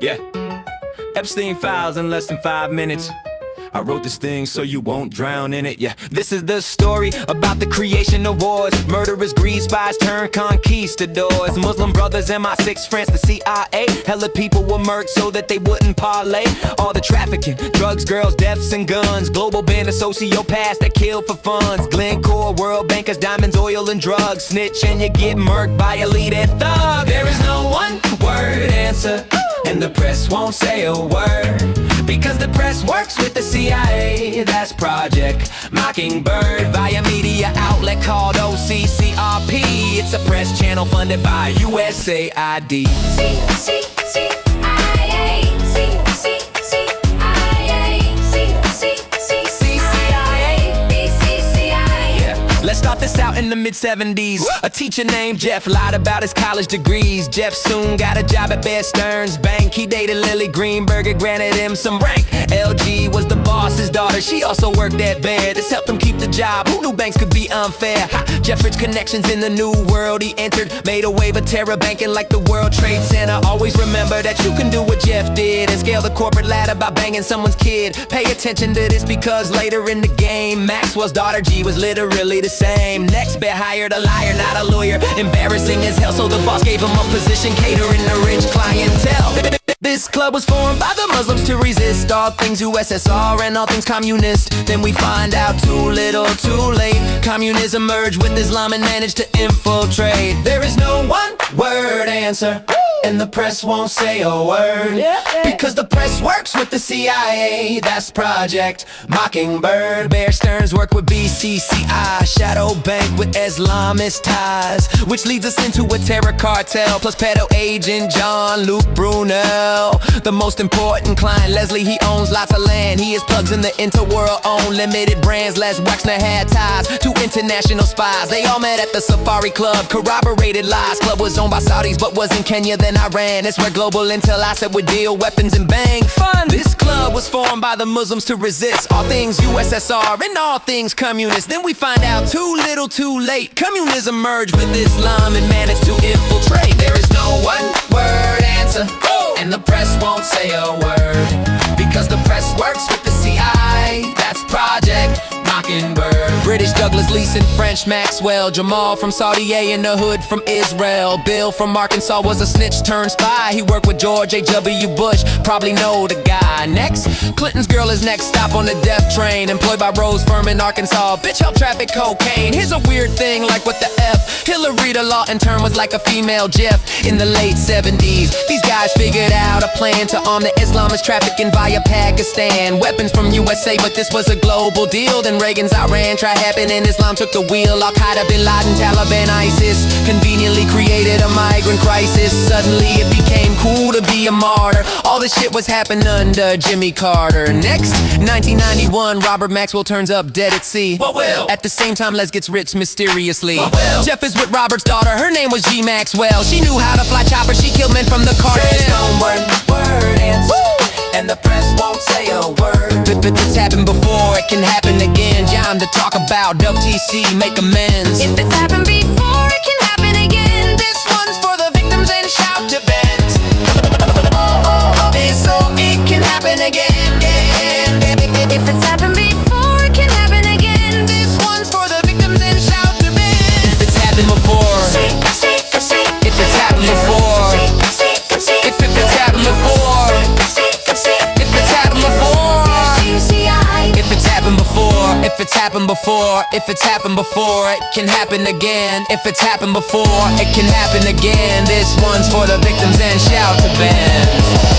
Yeah. Epstein files in less than 5 minutes. I wrote this thing so you won't drown in it, yeah. This is the story about the creation of wars. Murderous greed, spies turned conquistadors. Muslim brothers and my 6 friends, the C.I.A. Hella people were merked so that they wouldn't parlay. All the trafficking, drugs, girls, deaths, and guns. Global band of sociopaths that kill for funds. Glencore, world bankers, diamonds, oil, and drugs. Snitch and you get murked by a leading thug. There is no one-word answer, and the press won't say a word, because the press works with the C.I.A. That's Project Mockingbird, via media outlet called O.C.C.R.P. It's a press channel funded by U.S.A.I.D. Let's start this out in the mid-70s. A teacher named Jeff lied about his college degrees. Jeff soon got a job at Bear Stearns Bank. He dated Lily Greenberg and granted him some rank. LG was the boss's daughter. She also worked at Bear. This helped him keep the job. Who knew banks could be unfair? Jeff rich connections in the new world he entered. Made a wave of terror banking like the World Trade Center. Always remember that you can do what Jeff did and scale the corporate ladder by banging someone's kid. Pay attention to this because later in the game, Maxwell's daughter G was literally the same. Next bet hired a liar, not a lawyer. Embarrassing as hell, so the boss gave him a position catering to rich clientele. This club was formed by the Muslims to resist all things U.S.A.I.D and all things communist. Then we find out too little, too late. Communism merged with Islam and managed to infiltrate. There is no one-word answer, and the press won't say a word, because the press works with the C.I.A. That's Project Mockingbird. Bear Stearns work with B.C.C.I, shadow bank with Islamist ties, which leads us into a terror cartel, plus pedo agent Jean-Luc Brunel. The most important client, Leslie, he owns lots of land. He is plugs in the interworld, own limited brands. Les Wexner had ties to international spies. They all met at the Safari Club, corroborated lies. Club was owned by Saudis but was in Kenya, then Iran. It's where global intel asset would deal weapons and bang fun. This club was formed by the Muslims to resist all things USSR and all things communist. Then we find out too little, too late. Communism merged with Islam and managed to infiltrate. There is no one-word answer, and the press won't say a word, because the press works with the C.I.A. That's Project Mockingbird. British Douglas Leeson, French Maxwell, Jamal from Saudi A in the hood from Israel. Bill from Arkansas was a snitch turned spy. He worked with George H.W. Bush, probably know the guy. Next, Clinton's girl is next stop on the death train, employed by Rose firm in Arkansas. Bitch helped traffic cocaine. Here's a weird thing, like what the F. Hillary the law intern was like a female Jeff in the late 70s. These guys figured out a plan to arm the Islamist trafficking via Pakistan. Weapons from USA, but this was a global deal. Then Reagan's Iran tried happening, Islam took the wheel. Al-Qaeda, Bin Laden, Taliban, ISIS conveniently created a migrant crisis. Suddenly it became cool to be a martyr. All this shit was happening under Jimmy Carter. Next, 1991, Robert Maxwell turns up dead at sea. What will? At the same time, Les gets rich mysteriously. What will? Jeff is with Robert's daughter, her name was G. Maxwell. She knew how to fly choppers, she killed men from the cartel. There's no one-word answer, and the press won't say a word. If it's happened before, it can happen again. Time to talk about WTC, make amends. If it's happened before, it can happen again. This one's for the victims and shout to bands. So it can happen again. If it's happened before, it can happen again. This one's for the victims and shout to bands. If it's happened before, if it's happened before, if it's happened before, if it's happened before, if it's happened before, if it's happened before, if it's happened before, it can happen again. If it's happened before, it can happen again. This one's for the victims and shout to bands.